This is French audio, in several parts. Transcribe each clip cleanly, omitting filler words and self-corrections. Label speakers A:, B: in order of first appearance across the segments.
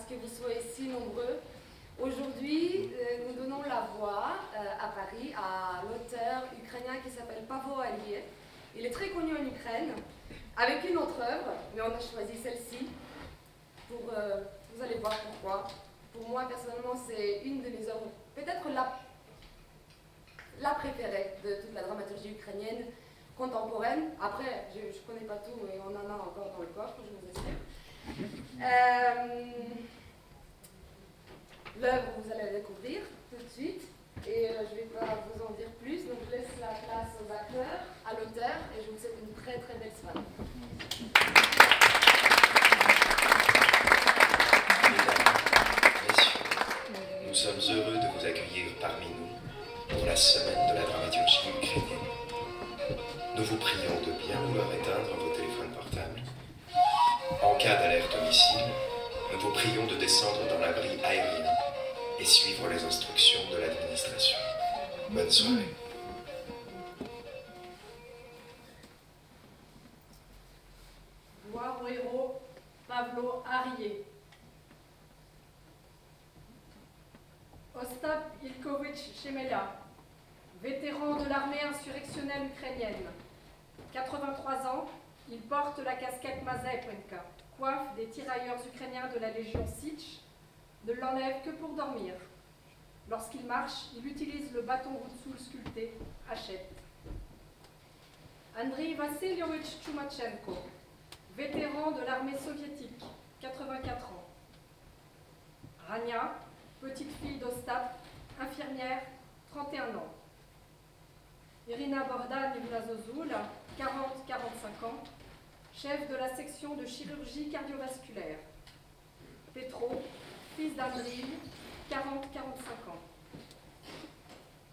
A: ce que vous soyez si nombreux. Aujourd'hui, nous donnons la voix à Paris à l'auteur ukrainien qui s'appelle Paavo Alie. Il est très connu en Ukraine, avec une autre œuvre, mais on a choisi celle-ci. Vous allez voir pourquoi. Pour moi, personnellement, c'est une de mes œuvres, peut-être la préférée de toute la dramaturgie ukrainienne contemporaine. Après, je ne connais pas tout, mais on en a encore dans le coffre, je vous assure. L'œuvre, vous allez la découvrir tout de suite, et je ne vais pas vous en dire plus, donc je laisse la place aux acteurs, à l'auteur, et je vous souhaite une très très belle soirée.
B: Nous sommes heureux de vous accueillir parmi nous pour la semaine de la dramaturgie ukrainienne. Nous vous prions de bien vouloir éteindre vos téléphones portables. En cas d'alerte au missile, nous vous prions de descendre dans l'abri aérien et suivre les instructions de l'administration. Bonne soirée.
C: Gloire au héros Paavo Alie. Ostap Ilkovitch Shemelia, vétéran de l'armée insurrectionnelle ukrainienne. 83 ans, il porte la casquette Mazepinka, coiffe des tirailleurs ukrainiens de la Légion Sich, ne l'enlève que pour dormir. Lorsqu'il marche, il utilise le bâton route-soul sculpté, Hachette. Andriy Vassilievitch Chumachenko, vétéran de l'armée soviétique, 84 ans. Rania, petite fille d'Ostap, infirmière, 31 ans. Irina Bordan-Ivnazozul, 40-45 ans, chef de la section de chirurgie cardiovasculaire. Petro, fils d'Andriy, 40-45 ans.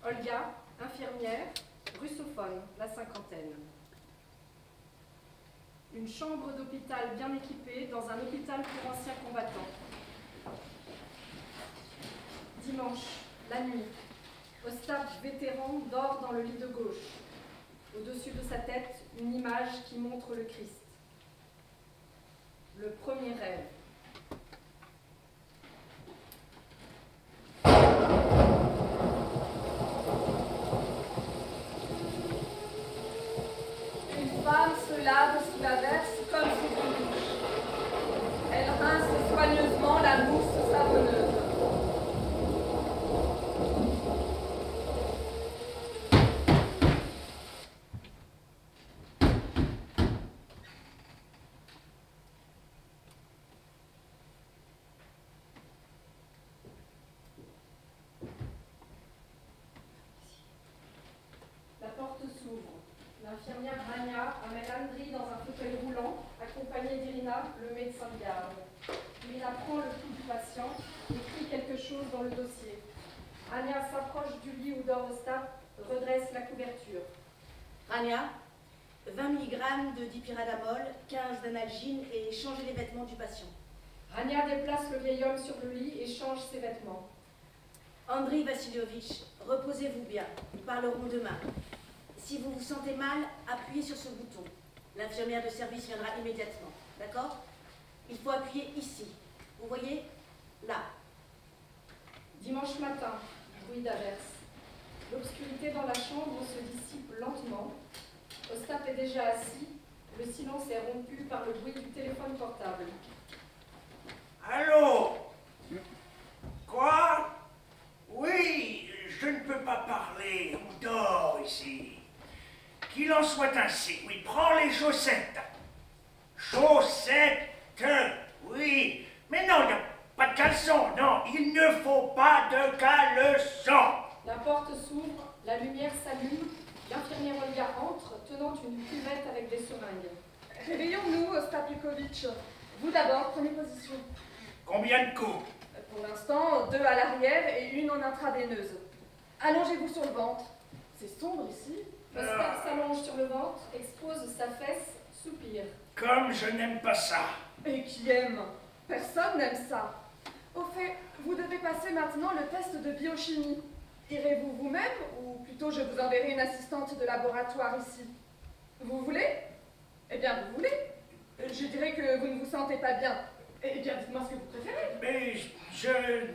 C: Olga, infirmière, russophone, la cinquantaine. Une chambre d'hôpital bien équipée dans un hôpital pour anciens combattants. Dimanche, la nuit, Ostap, vétéran, dort dans le lit de gauche. Au-dessus de sa tête, une image qui montre le Christ. Le premier rêve.
A: Une femme se lave sous la verse comme sous une douche. Elle rince soigneusement la mousse savonneuse.
C: L'infirmière Rania amène Andriy dans un fauteuil roulant, accompagnée d'Irina, le médecin de garde. Irina prend le pouls du patient, écrit quelque chose dans le dossier. Rania s'approche du lit où dort Ostap, redresse la couverture.
D: Rania, 20 mg de dipyradamol, 15 d'analgine et changer les vêtements du patient.
C: Rania déplace le vieil homme sur le lit et change ses vêtements.
D: Andriy Vassilievitch, reposez-vous bien, nous parlerons demain. Si vous vous sentez mal, appuyez sur ce bouton. L'infirmière de service viendra immédiatement. D'accord? Il faut appuyer ici. Vous voyez? Là.
C: Dimanche matin, bruit d'averse. L'obscurité dans la chambre se dissipe lentement. Ostap est déjà assis. Le silence est rompu par le bruit du téléphone portable.
E: Allô? Quoi? Oui, je ne peux pas parler. On dort ici. Qu'il en soit ainsi. Oui, prends les chaussettes. Chaussettes? Oui. Mais non, il n'y a pas de caleçon. Non, il ne faut pas de caleçon.
C: La porte s'ouvre, la lumière s'allume. L'infirmière Olga entre, tenant une cuvette avec des seringues.
F: Réveillons-nous, Ostap Ilkovitch. Vous d'abord, prenez position.
E: Combien de coups?
F: Pour l'instant, 2 à l'arrière et 1 en intraveineuse. Allongez-vous sur le ventre. C'est sombre ici.
C: Ostap s'allonge sur le ventre, expose sa fesse, soupire.
E: Comme je n'aime pas ça.
F: Et qui aime? Personne n'aime ça. Au fait, vous devez passer maintenant le test de biochimie. Irez-vous vous-même, ou plutôt je vous enverrai une assistante de laboratoire ici? Vous voulez? bien, vous voulez. Je dirais que vous ne vous sentez pas bien. Eh bien, dites-moi ce que vous préférez.
E: Mais Je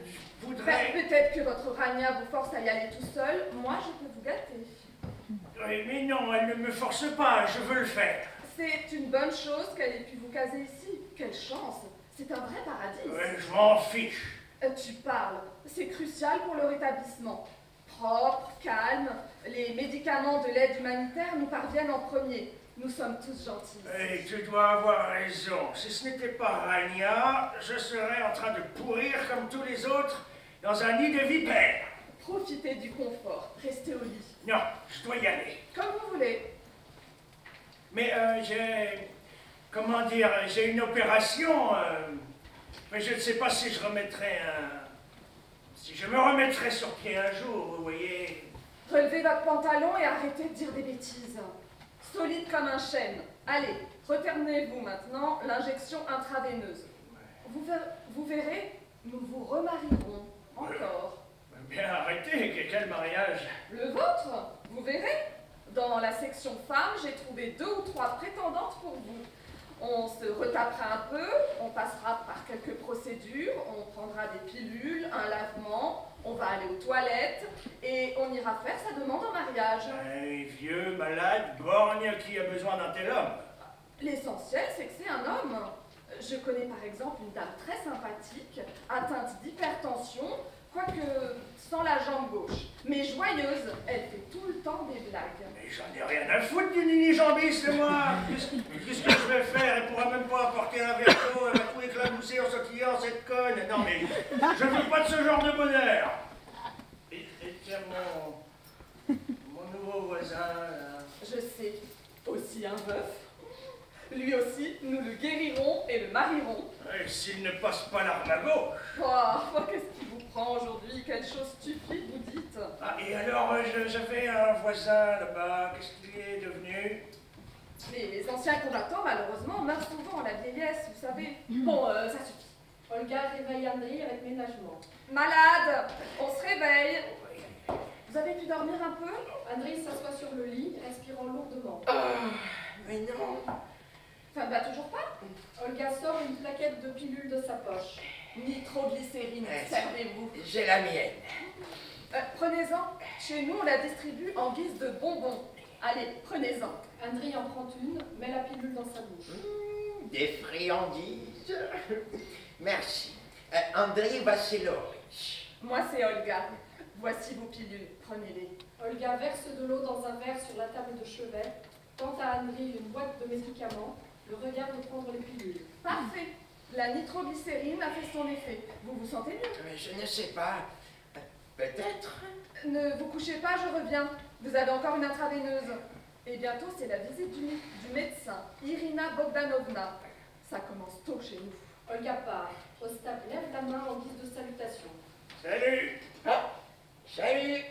E: voudrais...
F: Peut-être que votre Rania vous force à y aller tout seul. Moi, je peux vous gâter.
E: Oui, mais non, elle ne me force pas, je veux le faire.
F: C'est une bonne chose qu'elle ait pu vous caser ici. Quelle chance! C'est un vrai paradis.
E: Ouais, je m'en fiche.
F: Tu parles. C'est crucial pour le rétablissement. Propre, calme, les médicaments de l'aide humanitaire nous parviennent en premier. Nous sommes tous gentils.
E: Et tu dois avoir raison. Si ce n'était pas Rania, je serais en train de pourrir comme tous les autres dans un nid de vipères.
F: Profitez du confort. Restez au lit.
E: Non, je dois y aller.
F: Comme vous voulez.
E: Mais j'ai... Comment dire? J'ai une opération. Mais je ne sais pas si je remettrai si je me remettrai sur pied un jour, vous voyez.
F: Relevez votre pantalon et arrêtez de dire des bêtises. Solide comme un chêne. Allez, reternez-vous maintenant l'injection intraveineuse. Vous verrez, nous vous remarierons. Encore.
E: Bien arrêtez, quel mariage?
F: Le vôtre? Vous verrez. Dans la section femmes, j'ai trouvé 2 ou 3 prétendantes pour vous. On se retapera un peu, on passera par quelques procédures, on prendra des pilules, un lavement, on va aller aux toilettes et on ira faire sa demande en mariage.
E: Un vieux, malade, borgne qui a besoin d'un tel homme.
F: L'essentiel, c'est que c'est un homme. Je connais par exemple une dame très sympathique, atteinte d'hypertension, quoique sans la jambe gauche, mais joyeuse. Elle fait tout le temps des blagues.
E: Mais j'en ai rien à foutre d'une unijambiste, moi. Qu'est-ce que je vais faire? Elle pourra même pas apporter un verre d'eau, elle va tout éclabousser en sautillant, cette conne. Non mais, je veux pas de ce genre de bonheur. Et tiens, mon nouveau voisin, là.
F: Je sais, aussi un veuf. Lui aussi, nous le guérirons et le marierons.
E: S'il ne passe pas l'arme à gauche.
F: Oh, qu'est-ce qui vous prend aujourd'hui? Quelle chose stupide vous dites?
E: Ah, et alors, j'avais un voisin là-bas, qu'est-ce qu'il est devenu?
F: Les anciens combattants, malheureusement, meurent souvent à la vieillesse, vous savez. Bon, ça suffit.
C: Olga réveille Andriy avec ménagement.
F: Malade, on se réveille. Vous avez pu dormir un peu?
C: Andriy s'assoit sur le lit, respirant lourdement.
G: Mais non.
F: Ça ne va toujours pas?
C: Olga sort une plaquette de pilules de sa poche.
F: Nitroglycérine, servez-vous.
G: J'ai la mienne.
F: Prenez-en. Chez nous, on la distribue en guise de bonbons. Allez, prenez-en.
C: Andriy en prend une, met la pilule dans sa bouche.
G: Des friandises. Merci. Andriy Vassilovitch.
F: Moi, c'est Olga. Voici vos pilules. Prenez-les.
C: Olga verse de l'eau dans un verre sur la table de chevet, tend à Andriy une boîte de médicaments, le regarde prendre les pilules.
F: Parfait. La nitroglycérine a fait son effet. Vous vous sentez mieux?
G: Mais je ne sais pas. Peut-être.
F: Ne vous couchez pas, je reviens. Vous avez encore une intraveineuse. Et bientôt, c'est la visite du médecin, Irina Bogdanovna. Ça commence tôt chez nous.
C: Olga part. Ostap lève la main en guise de salutation.
E: Salut!
G: Ah, salut.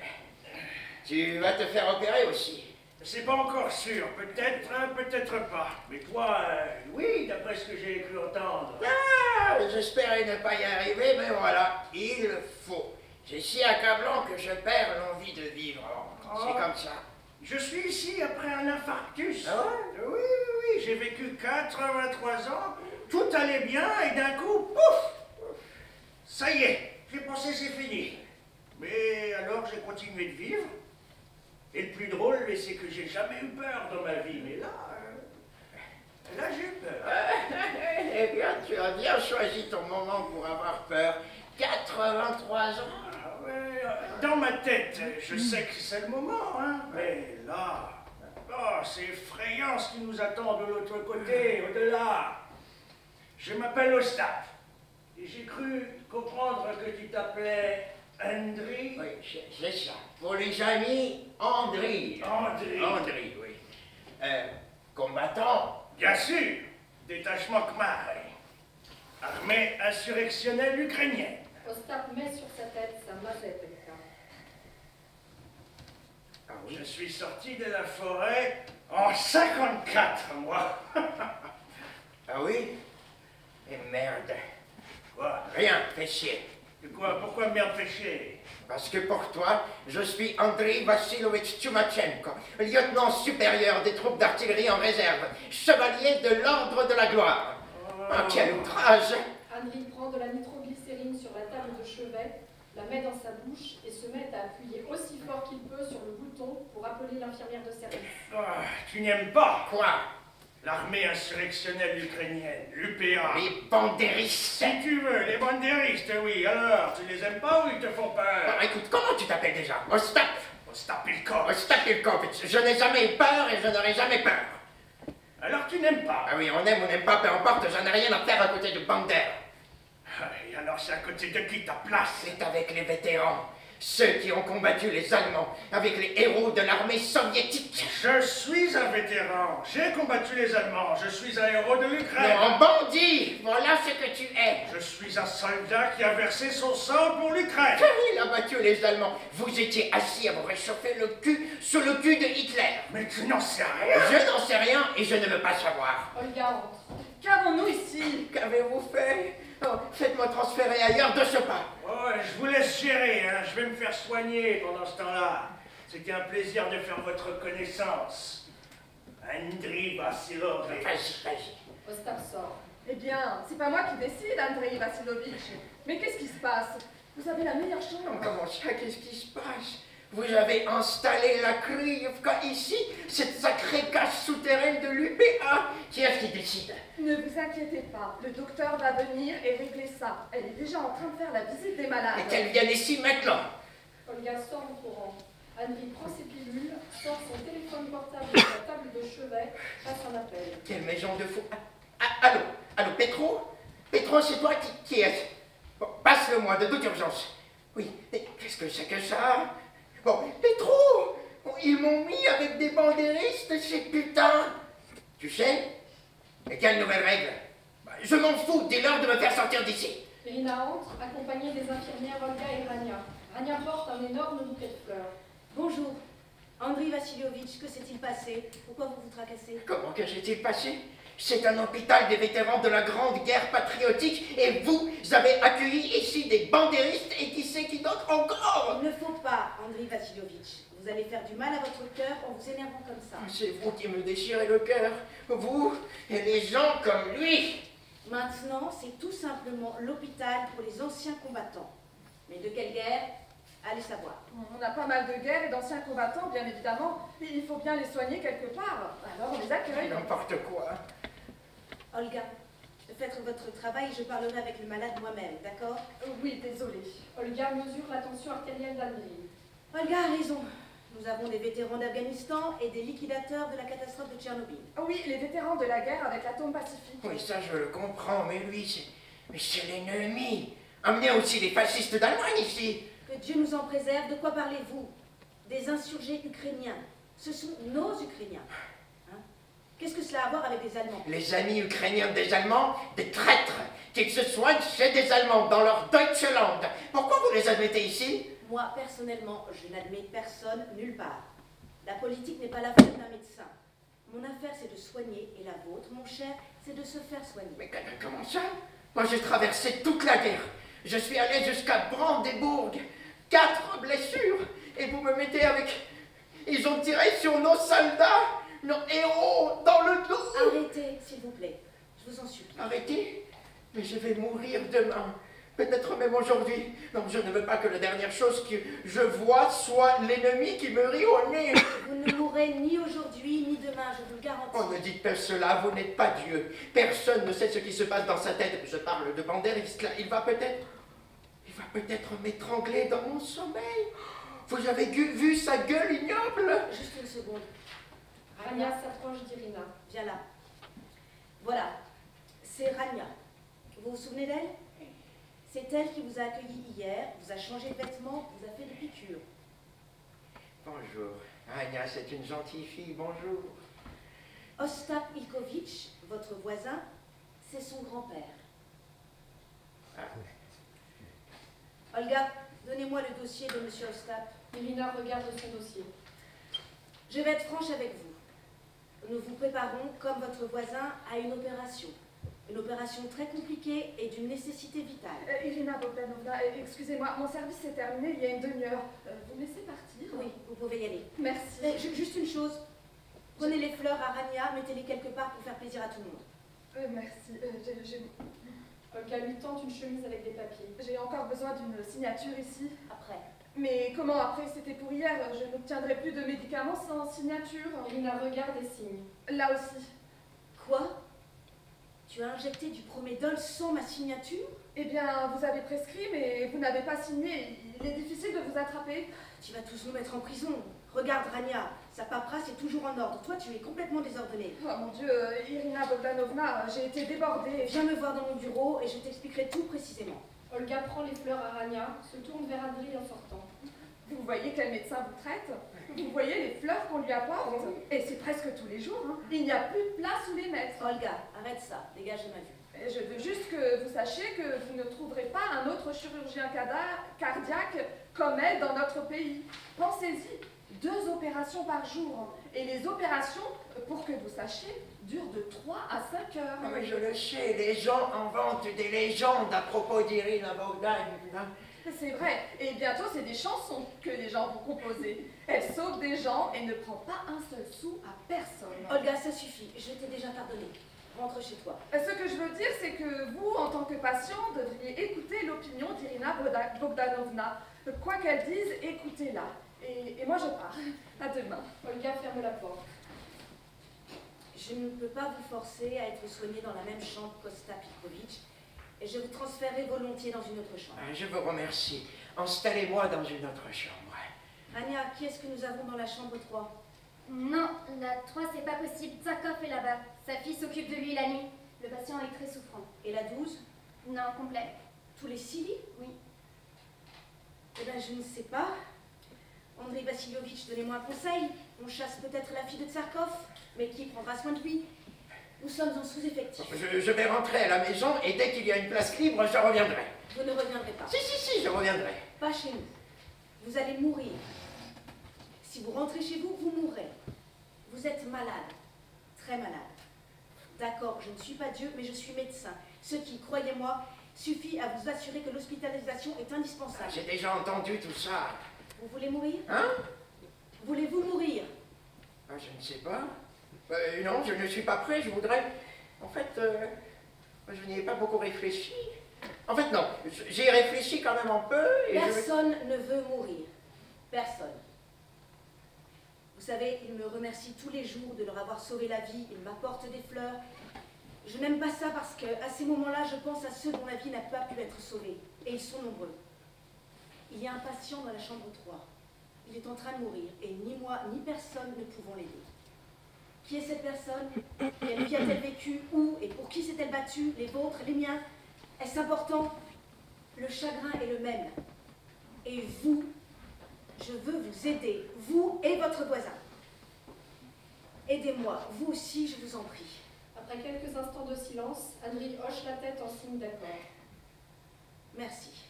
G: Tu vas te faire opérer aussi.
E: C'est pas encore sûr, peut-être, peut-être pas. Mais toi, oui, d'après ce que j'ai cru entendre.
G: Ah, j'espérais ne pas y arriver, mais voilà, il le faut. C'est si accablant que je perds l'envie de vivre. C'est comme ça.
E: Je suis ici après un infarctus.
G: Ah ouais?
E: Oui, oui, oui, j'ai vécu 83 ans, tout allait bien et d'un coup, pouf! Ça y est, j'ai pensé c'est fini. Mais alors j'ai continué de vivre. Et le plus drôle, c'est que j'ai jamais eu peur dans ma vie. Mais là j'ai eu peur.
G: Eh bien, tu as bien choisi ton moment pour avoir peur. 83 ans.
E: Ah ouais, dans ma tête, je sais que c'est le moment, hein. Mais là, oh, c'est effrayant ce qui nous attend de l'autre côté, au-delà. Je m'appelle Ostap. Et j'ai cru comprendre que tu t'appelais Andriy.
G: Oui, c'est ça. Pour les amis, Andriy.
E: Andriy.
G: Andriy, oui. Combattant.
E: Bien sûr, détachement Khmer. Armée insurrectionnelle ukrainienne.
C: Ostap met sur sa tête sa mazepka.
G: Ah oui.
E: Je suis sorti de la forêt en 54, moi.
G: Ah oui? Et merde.
E: Quoi?
G: Rien, fais chier.
E: De quoi? Pourquoi merde péché?
G: Parce que pour toi, je suis Andriy Vassilovitch Tchoumachenko, lieutenant supérieur des troupes d'artillerie en réserve, chevalier de l'ordre de la gloire.
E: Oh.
G: Ah, quel outrage!
C: Andriy prend de la nitroglycérine glycérine sur la table de chevet, la met dans sa bouche et se met à appuyer aussi fort qu'il peut sur le bouton pour appeler l'infirmière de service.
E: Ah, tu n'aimes pas
G: Quoi?
E: l'armée insurrectionnelle ukrainienne, l'UPA.
G: Les bandéristes.
E: Si tu veux, les bandéristes, oui. Alors, tu les aimes pas ou ils te font peur?
G: Bon, écoute, comment tu t'appelles déjà? Ostap?
E: Ostapilkov.
G: Ostapilkovitch. Je n'ai jamais eu peur et je n'aurai jamais peur.
E: Alors tu n'aimes pas?
G: Ah oui, on aime ou n'aime pas, peu importe, j'en ai rien à faire à côté de Bander.
E: Et alors c'est à côté de qui ta place?
G: C'est avec les vétérans, ceux qui ont combattu les Allemands, avec les héros de l'armée soviétique.
E: Je suis un vétéran. J'ai combattu les Allemands. Je suis un héros de l'Ukraine.
G: Non, bandit, voilà ce que tu es.
E: Je suis un soldat qui a versé son sang pour l'Ukraine.
G: Il a battu les Allemands. Vous étiez assis à vous réchauffer le cul sous le cul de Hitler.
E: Mais tu n'en sais rien.
G: Je n'en sais rien et je ne veux pas savoir.
C: Olga entre.
F: Qu'avons-nous ici?
G: Qu'avez-vous fait? Oh, faites-moi transférer ailleurs de ce pas.
E: Oh, je vous laisse gérer, hein. Je vais me faire soigner pendant ce temps-là. C'était un plaisir de faire votre connaissance. Andriy Vassilovitch.
G: Vas-y, vas-y.
C: Ostap sort.
F: Eh bien, c'est pas moi qui décide, Andrei Vassilovitch. Mais qu'est-ce qui se passe? Vous avez la meilleure chambre.
G: Comment ça? Qu'est-ce qui se passe? Vous avez installé la Kryvka ici, cette sacrée cage souterraine de l'UPA. Qui est-ce qui décide?
F: Ne vous inquiétez pas, le docteur va venir et régler ça. Elle est déjà en train de faire la visite des malades.
G: Et qu'elle vienne ici maintenant.
C: Olga sort en courant. Andriy prend ses pilules, sort son téléphone portable de la table de chevet, passe un appel.
G: Quelle maison de fou. Allô? Allô, Petro? Petro, c'est toi qui est-ce? Bon, passe-le-moi de toute urgence. Oui, mais qu'est-ce que c'est que ça? Bon, Petro! Ils m'ont mis avec des bandéristes, ces putains! Tu sais? Et quelle nouvelle règle? Je m'en fous, dis-leur de me faire sortir d'ici.
C: Irina entre, accompagnée des infirmières Olga et Rania. Rania porte un énorme bouquet de fleurs.
D: Bonjour. Andriy Vassiliovitch, que s'est-il passé? Pourquoi vous vous tracassez?
G: Comment que s'est-il passé? C'est un hôpital des vétérans de la Grande Guerre patriotique et vous avez accueilli ici des bandéristes et qui sait qui d'autre encore?
D: Il ne faut pas, Andriy Vassiliovitch. Vous allez faire du mal à votre cœur en vous énervant comme ça.
G: C'est vous qui me déchirez le cœur, vous et les gens comme lui.
D: Maintenant, c'est tout simplement l'hôpital pour les anciens combattants. Mais de quelle guerre? Allez savoir.
F: On a pas mal de guerres et d'anciens combattants, bien évidemment. Mais il faut bien les soigner quelque part. Alors on les accueille.
G: N'importe quoi.
D: Olga, faites votre travail et je parlerai avec le malade moi-même, d'accord?
F: Oui, désolée.
C: Olga mesure la tension artérielle d'Andriy.
D: Olga a raison. Nous avons des vétérans d'Afghanistan et des liquidateurs de la catastrophe de Tchernobyl.
F: Oui, les vétérans de la guerre avec l'atome pacifique.
G: Oui, ça je le comprends, mais lui, c'est l'ennemi. Amenez aussi les fascistes d'Allemagne ici.
D: Que Dieu nous en préserve, de quoi parlez-vous? Des insurgés ukrainiens. Ce sont nos Ukrainiens. Hein? Qu'est-ce que cela a à voir avec des Allemands?
G: Les amis ukrainiens des Allemands, des traîtres, qu'ils se soignent chez des Allemands, dans leur Deutschland. Pourquoi vous les admettez ici?
D: Moi, personnellement, je n'admets personne nulle part. La politique n'est pas l'affaire d'un médecin. Mon affaire, c'est de soigner, et la vôtre, mon cher, c'est de se faire soigner.
G: Mais comment ça? Moi, j'ai traversé toute la guerre. Je suis allé jusqu'à Brandebourg. 4 blessures. Et vous me mettez avec... Ils ont tiré sur nos soldats, nos héros, dans le dos.
D: Arrêtez, s'il vous plaît. Je vous en supplie.
G: Arrêtez? Mais je vais mourir demain. Peut-être même aujourd'hui. Non, je ne veux pas que la dernière chose que je vois soit l'ennemi qui me rit au nez.
D: Vous ne mourrez ni aujourd'hui, ni demain, je vous le garantis.
G: Oh, ne dites pas cela, vous n'êtes pas Dieu. Personne ne sait ce qui se passe dans sa tête. Je parle de bandériste, là. Il va peut-être m'étrangler dans mon sommeil. Vous avez vu sa gueule ignoble?
D: Juste une seconde.
C: Rania s'approche d'Irina.
D: Viens là. Voilà. C'est Rania. Vous vous souvenez d'elle? C'est elle qui vous a accueilli hier, vous a changé de vêtements, vous a fait des piqûres.
G: Bonjour. Anya, c'est une gentille fille, bonjour.
D: Ostap Ilkovitch, votre voisin, c'est son grand-père.
G: Ah.
D: Olga, donnez-moi le dossier de monsieur Ostap.
C: Irina regarde son dossier.
D: Je vais être franche avec vous. Nous vous préparons, comme votre voisin, à une opération. Une opération très compliquée et d'une nécessité vitale.
F: Irina Bogdanovna, excusez-moi, mon service est terminé il y a une demi-heure. Vous me laissez partir?
D: Oui, vous pouvez y aller.
F: Merci.
D: Juste une chose. Prenez les fleurs à Rania, mettez-les quelque part pour faire plaisir à tout le monde.
F: Merci.
C: Olga lui tend une chemise avec des papiers.
F: J'ai encore besoin d'une signature ici.
D: Après.
F: Mais comment après? C'était pour hier. Je n'obtiendrai plus de médicaments sans signature.
C: Irina regarde et signe.
F: Là aussi.
D: Quoi? Tu as injecté du Promédol sans ma signature?
F: Eh bien, vous avez prescrit, mais vous n'avez pas signé. Il est difficile de vous attraper.
D: Tu vas tous nous mettre en prison. Regarde, Rania, sa paperasse est toujours en ordre. Toi, tu es complètement désordonnée.
F: Oh mon Dieu, Irina Bogdanovna, j'ai été débordée.
D: Viens me voir dans mon bureau et je t'expliquerai tout précisément.
C: Olga prend les fleurs à Rania, se tourne vers Andriy en sortant.
F: Vous voyez quel médecin vous traite? Vous voyez les fleurs qu'on lui apporte? Et c'est presque tous les jours. Hein. Il n'y a plus de place où les mettre.
D: Olga, arrête ça. Dégage de ma vue.
F: Et je veux juste que vous sachiez que vous ne trouverez pas un autre chirurgien cardiaque comme elle dans notre pays. Pensez-y, 2 opérations par jour. Et les opérations, pour que vous sachiez, durent de 3 à 5 heures.
G: Ah, mais je le sais, les gens inventent des légendes à propos d'Irina Bogdanovna.
F: C'est vrai, et bientôt c'est des chansons que les gens vont composer. Elle sauve des gens et ne prend pas un seul sou à personne.
D: Olga, ça suffit. Je t'ai déjà pardonné. Rentre chez toi.
F: Ce que je veux dire, c'est que vous, en tant que patient, devriez écouter l'opinion d'Irina Bogdanovna. Quoi qu'elle dise, écoutez-la. Et moi, je pars. À demain.
C: Olga ferme la porte.
D: Je ne peux pas vous forcer à être soigné dans la même chambre qu'Osta Petrovitch, et je vous transférerai volontiers dans une autre chambre.
G: Je vous remercie. Installez-moi dans une autre chambre.
D: Rania, qui est-ce que nous avons dans la chambre 3?
H: Non, la 3 c'est pas possible. Tsakov est là-bas. Sa fille s'occupe de lui la nuit. Le patient est très souffrant.
D: Et la 12?
H: Non, complet.
D: Tous les 6 lits?
H: Oui.
D: Eh bien, je ne sais pas. Andrei Vassiliovitch, donnez-moi un conseil. On chasse peut-être la fille de Tsarkov, mais qui prendra soin de lui? Nous sommes en sous-effectif.
G: Je vais rentrer à la maison et dès qu'il y a une place libre, je reviendrai.
D: Vous ne reviendrez pas.
G: Si, je reviendrai.
D: Pas chez nous. Vous allez mourir. Si vous rentrez chez vous, vous mourrez. Vous êtes malade. Très malade. D'accord, je ne suis pas Dieu, mais je suis médecin. Ce qui, croyez-moi, suffit à vous assurer que l'hospitalisation est indispensable.
G: J'ai déjà entendu tout ça.
D: Vous voulez mourir?
G: Hein?
D: Voulez-vous mourir?
G: Je ne sais pas. Non, je ne suis pas prêt, je voudrais... En fait, je n'y ai pas beaucoup réfléchi. En fait, non, j'y ai réfléchi quand même un peu et
D: Personne ne veut mourir. Personne. Vous savez, ils me remercient tous les jours de leur avoir sauvé la vie, ils m'apportent des fleurs. Je n'aime pas ça parce qu'à ces moments-là, je pense à ceux dont la vie n'a pas pu être sauvée. Et ils sont nombreux. Il y a un patient dans la chambre 3. Il est en train de mourir et ni moi ni personne ne pouvons l'aider. Qui est cette personne? Quelle vie a-t-elle vécu? Où et pour qui s'est-elle battue? Les vôtres, les miens? Est-ce important? Le chagrin est le même. Et vous, je veux vous aider, vous et votre voisin. Aidez-moi, vous aussi, je vous en prie.
C: Après quelques instants de silence, Andriy hoche la tête en signe d'accord.
D: Merci.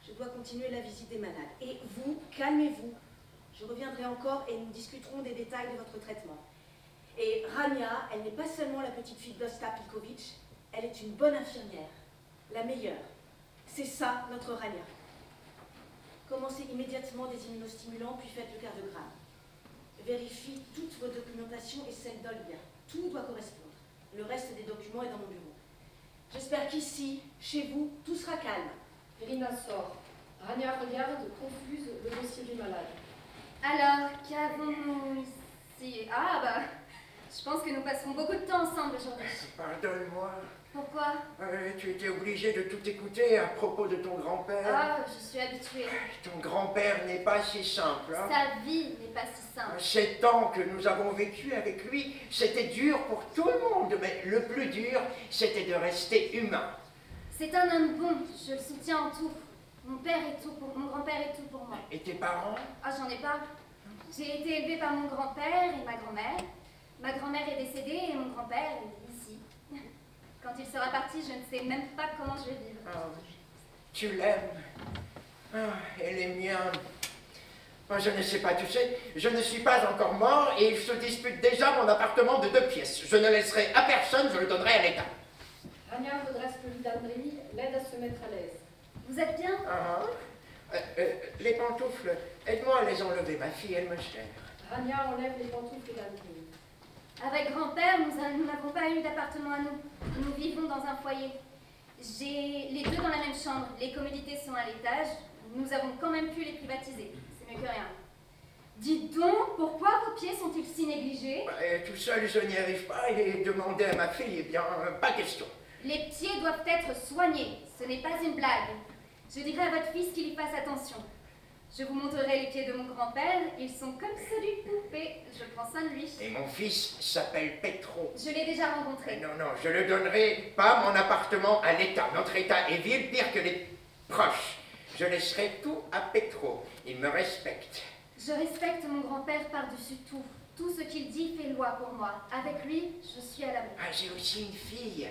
D: Je dois continuer la visite des malades. Et vous, calmez-vous. Je reviendrai encore et nous discuterons des détails de votre traitement. Et Rania, elle n'est pas seulement la petite fille d'Osta Petrovitch, elle est une bonne infirmière, la meilleure. C'est ça, notre Rania. Commencez immédiatement des immunostimulants, puis faites le cardiogramme. Vérifiez toute vos documentations et celle d'Olga. Tout doit correspondre. Le reste des documents est dans mon bureau. J'espère qu'ici, chez vous, tout sera calme.
C: Irina sort. Rania regarde, confuse, le dossier du malade.
H: Alors, qu'avons-nous ici? Ah bah, je pense que nous passerons beaucoup de temps ensemble aujourd'hui.
G: Pardonne-moi.
H: Pourquoi?
G: Tu étais obligé de tout écouter à propos de ton grand-père.
H: Ah, je suis habituée.
G: Ton grand-père n'est pas si simple. Hein?
H: Sa vie n'est pas si simple.
G: 7 ans que nous avons vécu avec lui, c'était dur pour tout le monde, mais le plus dur, c'était de rester humain.
H: C'est un homme bon, je le soutiens en tout. Mon grand-père est tout pour moi.
G: Et tes parents?
H: Ah, j'en ai pas. J'ai été élevée par mon grand-père et ma grand-mère. Ma grand-mère est décédée et mon grand-père est ici. Quand il sera parti, je ne sais même pas comment je vais vivre.
G: Ah, tu l'aimes. Ah, et les miens. Moi, je ne sais pas, tu sais, je ne suis pas encore mort et il se dispute déjà mon appartement de 2 pièces. Je ne laisserai à personne, je le donnerai à l'État.
C: Rania redresse le lit d'Andriy, l'aide à se mettre à l'aise.
H: Vous êtes bien?
G: Les pantoufles, aide-moi à les enlever, ma fille, elle me cherche.
C: Rania enlève les pantoufles d'Andriy.
H: Avec grand-père, nous n'avons pas eu d'appartement à nous. Nous vivons dans un foyer. J'ai les deux dans la même chambre. Les commodités sont à l'étage. Nous avons quand même pu les privatiser. C'est mieux que rien. Dites donc, pourquoi vos pieds sont-ils si négligés?
G: Tout seul, je n'y arrive pas et demander à ma fille, eh bien, pas question.
H: Les pieds doivent être soignés. Ce n'est pas une blague. Je dirai à votre fils qu'il y fasse attention. Je vous montrerai les pieds de mon grand-père. Ils sont comme ceux d'une poupée. Je prends soin de lui.
G: Et mon fils s'appelle Petro.
H: Je l'ai déjà rencontré.
G: Non, non, je ne donnerai pas mon appartement à l'État. Notre État est vil, pire que les proches. Je laisserai tout à Petro. Il me respecte.
H: Je respecte mon grand-père par-dessus tout. Tout ce qu'il dit fait loi pour moi. Avec lui, je suis à l'abri.
G: Ah, j'ai aussi une fille.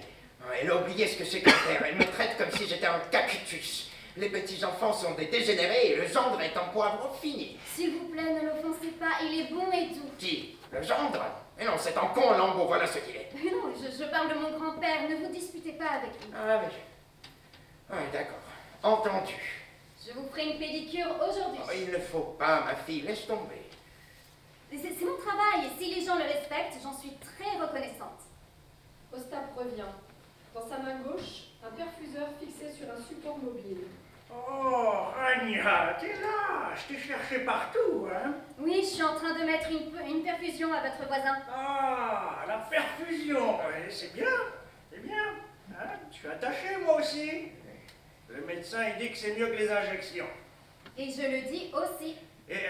G: Elle a oublié ce que c'est qu'un père. Elle me traite comme si j'étais un cactus. Les petits-enfants sont des dégénérés et le gendre est un poivron fini.
H: S'il vous plaît, ne l'offensez pas, il est bon et doux.
G: Qui? Le gendre? Mais non, c'est un con lambeau, voilà ce qu'il est.
H: Mais non, je parle de mon grand-père, ne vous disputez pas avec lui.
G: Ah oui. Ah, d'accord. Entendu.
H: Je vous ferai une pédicure aujourd'hui.
G: Oh, il ne faut pas, ma fille, laisse tomber.
H: C'est mon travail, et si les gens le respectent, j'en suis très reconnaissante.
C: Ostap revient. Dans sa main gauche, un perfuseur fixé sur un support mobile.
E: Oh, Rania, t'es là. Je t'ai cherché partout, hein.
H: Oui, je suis en train de mettre une perfusion à votre voisin.
E: Ah, la perfusion. Ouais, c'est bien. C'est bien. Hein, je suis attaché, moi aussi. Le médecin, il dit que c'est mieux que les injections.
H: Et je le dis aussi.
E: Et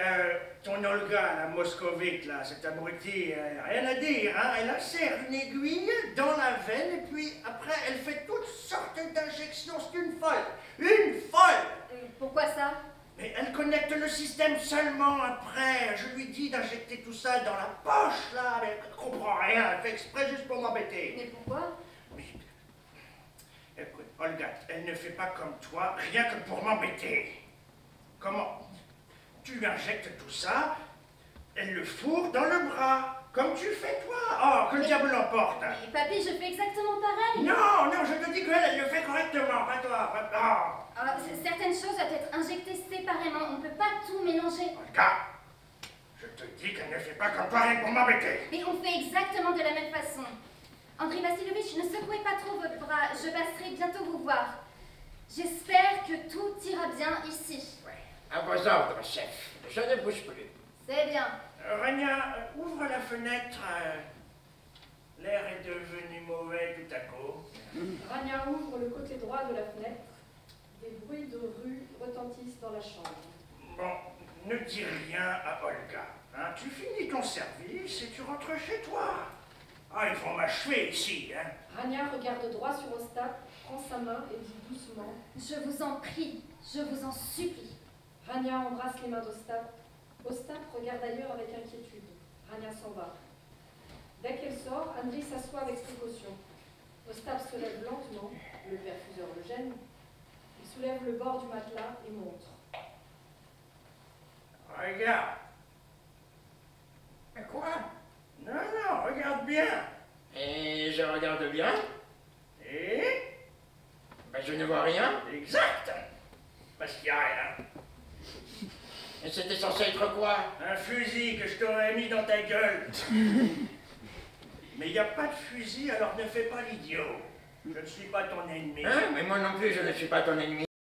E: ton Olga, la moscovite, là, cette abrutie, rien à dire, hein. Elle insère une aiguille dans la veine et puis après, elle fait toutes sortes d'injections. C'est une folle. Une folle.
H: Pourquoi ça?
E: Mais elle connecte le système seulement après. Je lui dis d'injecter tout ça dans la poche, là. Mais elle ne comprend rien. Elle fait exprès juste pour m'embêter.
H: Mais pourquoi?
E: Mais, écoute, Olga, elle ne fait pas comme toi, rien que pour m'embêter. Comment? Tu injectes tout ça, elle le fourre dans le bras, comme tu fais toi. Oh, que le diable l'emporte.
H: Mais papy, je fais exactement pareil.
E: Non, non, je te dis qu'elle, elle le fait correctement, pas toi.
H: Ah, certaines choses doivent être injectées séparément, on ne peut pas tout mélanger.
E: Olga, je te dis qu'elle ne fait pas comme toi, rien pour m'embêter.
H: Mais on fait exactement de la même façon. André Vassilovitch, ne secouez pas trop votre bras, je passerai bientôt vous voir. J'espère que tout ira bien ici.
G: Ouais. À vos ordres, chef. Je ne bouge plus.
H: C'est bien.
E: Rania, ouvre la fenêtre. L'air est devenu mauvais tout à coup.
C: Rania ouvre le côté droit de la fenêtre. Des bruits de rue retentissent dans la chambre.
E: Bon, ne dis rien à Olga. Hein, tu finis ton service et tu rentres chez toi. Ah, ils vont m'achever ici, hein.
C: Rania regarde droit sur Ostap, prend sa main et dit doucement:
H: Je vous en prie, je vous en supplie.
C: Rania embrasse les mains d'Ostap. Ostap regarde ailleurs avec inquiétude. Rania s'en va. Dès qu'elle sort, Andriy s'assoit avec précaution. Ostap se lève lentement, le perfuseur le gêne. Il soulève le bord du matelas et montre.
E: Regarde.
G: Quoi?
E: Non, non, regarde bien.
G: Et je regarde bien.
E: Et?
G: Ben, je ne vois rien.
E: Exact. Parce qu'il n'y a rien.
G: Et c'était censé être quoi?
E: Un fusil que je t'aurais mis dans ta gueule. Mais il n'y a pas de fusil, alors ne fais pas l'idiot. Je ne suis pas ton ennemi.
G: Hein? Mais moi non plus, je ne suis pas ton ennemi.